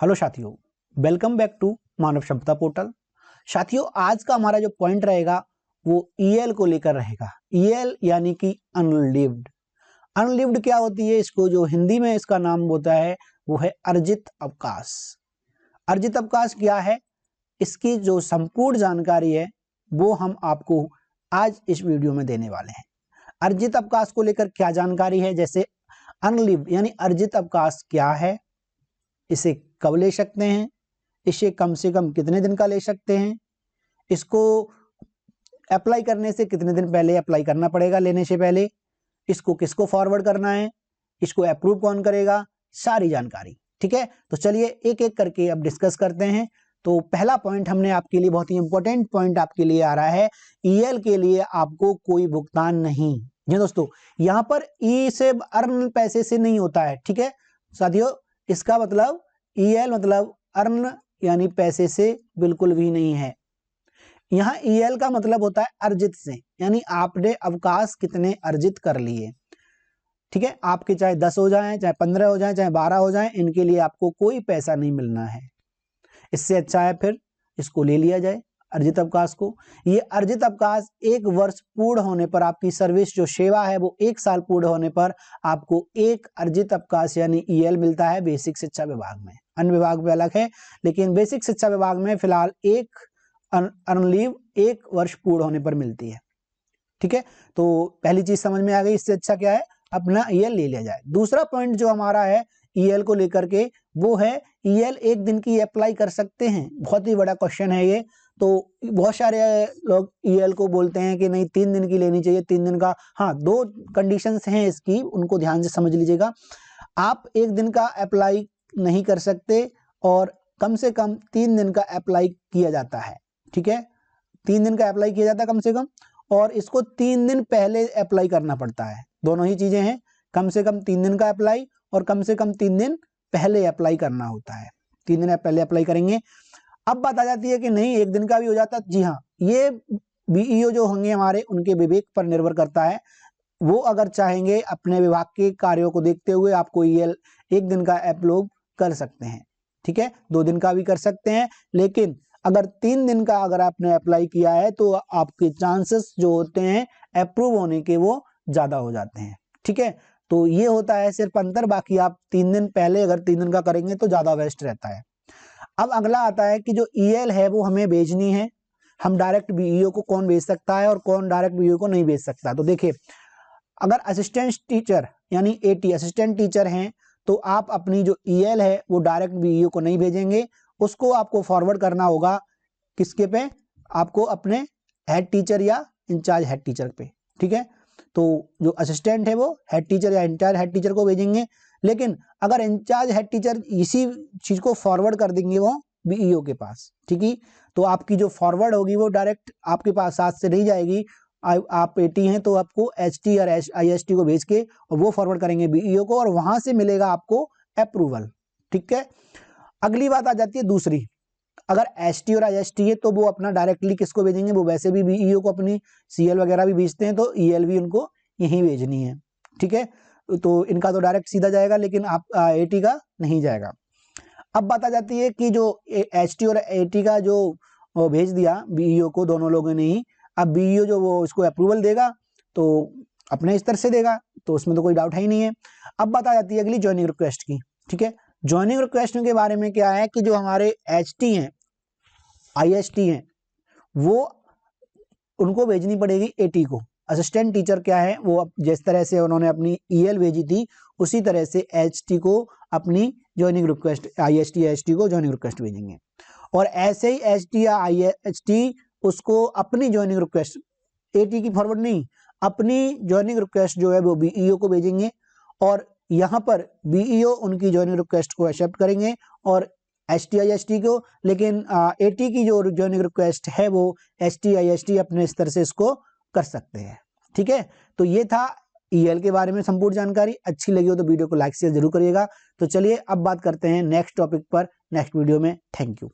Hello साथियों, welcome back to मानव सभ्यता portal. साथियों, आज का हमारा जो पॉइंट रहेगा वो ईएल को लेकर रहेगा। ईएल यानी कि अनलिव्ड। अनलिव्ड क्या होती है, इसको जो हिंदी में इसका नाम होता है वो है अर्जित अवकाश। अर्जित अवकाश क्या है, इसकी जो संपूर्ण जानकारी है वो हम आपको आज इस वीडियो में देने वाले हैं। अर्जित अवकाश को लेकर क्या जानकारी है, जैसे अनलिव्ड यानी अर्जित अवकाश क्या है, इसे कब ले सकते हैं, इसे कम से कम कितने दिन का ले सकते हैं, इसको अप्लाई करने से कितने दिन पहले अप्लाई करना पड़ेगा, लेने से पहले इसको किसको फॉरवर्ड करना है, इसको अप्रूव कौन करेगा, सारी जानकारी। ठीक है, तो चलिए एक एक करके अब डिस्कस करते हैं। तो पहला पॉइंट हमने आपके लिए बहुत ही इंपॉर्टेंट पॉइंट आपके लिए आ रहा है, ईएल के लिए आपको कोई भुगतान नहीं। जी दोस्तों, यहाँ पर ई से अर्न पैसे से नहीं होता है। ठीक है साथियों, इसका मतलब ईएल मतलब अर्न यानी पैसे से बिल्कुल भी नहीं है। यहाँ ईएल का मतलब होता है अर्जित से, यानी आपने अवकाश कितने अर्जित कर लिए। ठीक है, आपके चाहे 10 हो जाएं, चाहे 15 हो जाएं, चाहे 12 हो जाएं, इनके लिए आपको कोई पैसा नहीं मिलना है। इससे अच्छा है फिर इसको ले लिया जाए अर्जित अवकाश को। ये अर्जित अवकाश 1 वर्ष पूर्ण होने पर, आपकी सर्विस जो सेवा है वो 1 साल पूर्ण होने पर आपको एक अर्जित अवकाश यानी ईएल मिलता है बेसिक शिक्षा विभाग में। अन्य विभाग में अलग है, लेकिन बेसिक शिक्षा विभाग में फिलहाल एक अर्न लीव 1 वर्ष पूर्ण होने पर मिलती है। ठीक है, तो पहली चीज समझ में आ गई। इससे अच्छा क्या है, अपना ईएल ले लिया जाए। दूसरा पॉइंट जो हमारा है ईएल को लेकर के वो है, ईएल 1 दिन की अप्लाई कर सकते हैं। बहुत ही बड़ा क्वेश्चन है ये। तो बहुत सारे लोग ईएल को बोलते हैं कि नहीं 3 दिन की लेनी चाहिए, 3 दिन का। हाँ, 2 कंडीशंस हैं इसकी, उनको ध्यान से समझ लीजिएगा। आप 1 दिन का अप्लाई नहीं कर सकते और कम से कम 3 दिन का अप्लाई किया जाता है। ठीक है, 3 दिन का अप्लाई किया जाता है कम से कम, और इसको 3 दिन पहले अप्लाई करना पड़ता है। दोनों ही चीजें हैं, कम से कम 3 दिन का अप्लाई और कम से कम 3 दिन पहले अप्लाई करना होता है। 3 दिन पहले अप्लाई करेंगे। अब बात आ जाती है कि नहीं 1 दिन का भी हो जाता है। जी हाँ, ये बीईओ जो होंगे हमारे, उनके विवेक पर निर्भर करता है। वो अगर चाहेंगे अपने विभाग के कार्यों को देखते हुए आपको ईएल 1 दिन का अप्रूव कर सकते हैं। ठीक है, 2 दिन का भी कर सकते हैं, लेकिन अगर 3 दिन का अगर आपने अप्लाई किया है तो आपके चांसेस जो होते हैं अप्रूव होने के वो ज्यादा हो जाते हैं। ठीक है, तो ये होता है सिर्फ अंतर। बाकी आप 3 दिन पहले अगर 3 दिन का करेंगे तो ज्यादा बेस्ट रहता है। अब अगला आता है कि जो ईएल है वो हमें भेजनी है। हम डायरेक्ट बीईओ को कौन भेज सकता है और कौन डायरेक्ट बीईओ को नहीं भेज सकता। तो देखिए, अगर असिस्टेंट टीचर यानी एटी असिस्टेंट टीचर हैं तो आप अपनी जो ईएल है वो डायरेक्ट बीईओ को नहीं भेजेंगे, उसको आपको फॉरवर्ड करना होगा किसके पे, आपको अपने हेड टीचर या इंचार्ज हेड टीचर पे। ठीक है, तो जो असिस्टेंट है वो हेड टीचर या इंचार्ज हेड टीचर को भेजेंगे, लेकिन अगर इंचार्ज हेड टीचर इसी चीज को फॉरवर्ड कर देंगे वो बीईओ के पास, ठीक है, तो आपकी जो फॉरवर्ड होगी वो डायरेक्ट आपके पास साथ से नहीं जाएगी। आप एटी हैं तो आपको एचटी और आईएसटी को भेज के और वो फॉरवर्ड करेंगे बीईओ को, और वहां से मिलेगा आपको अप्रूवल। ठीक है, अगली बात आ जाती है दूसरी, अगर एसटी और आईएसटी है तो वो अपना डायरेक्टली किसको भेजेंगे, वो वैसे भी बीईओ को अपनी सीएल वगैरह भी भेजते हैं, तो ईएल भी उनको यहीं भेजनी है। ठीक है, तो इनका तो डायरेक्ट सीधा जाएगा, लेकिन आप एटी का नहीं जाएगा। अब बात आ जाती है कि जो एचटी और एटी का जो भेज दिया बीईओ को दोनों लोगों ने ही, अब बीईओ जो वो इसको अप्रूवल देगा तो अपने स्तर से देगा, तो उसमें तो कोई डाउट है ही नहीं है। अब बात आ जाती है अगली ज्वाइनिंग रिक्वेस्ट की। ठीक है, ज्वाइनिंग रिक्वेस्ट के बारे में क्या है कि जो हमारे एचटी हैं आईएसटी हैं वो उनको भेजनी पड़ेगी एटी को। असिस्टेंट टीचर क्या है वो जिस तरह से उन्होंने अपनी ईएल भेजी थी उसी तरह से एचटी को अपनी ज्वाइनिंग रिक्वेस्ट, आईएसटी एचटी को ज्वाइनिंग रिक्वेस्ट भेजेंगे, और ऐसे ही एचटी या आईएसटी उसको अपनी ज्वाइनिंग रिक्वेस्ट, एटी की फॉरवर्ड नहीं, अपनी ज्वाइनिंग रिक्वेस्ट जो है वो बीईओ को भेजेंगे, और यहाँ पर बीईओ उनकी ज्वाइनिंग रिक्वेस्ट को एक्सेप्ट करेंगे और एचटी आईएसटी को, लेकिन एटी की जो ज्वाइनिंग रिक्वेस्ट है वो एचटी आईएसटी अपने स्तर से इसको कर सकते हैं। ठीक है, तो ये था ईएल के बारे में संपूर्ण जानकारी। अच्छी लगी हो तो वीडियो को लाइक शेयर जरूर करिएगा। तो चलिए अब बात करते हैं नेक्स्ट टॉपिक पर नेक्स्ट वीडियो में। Thank you.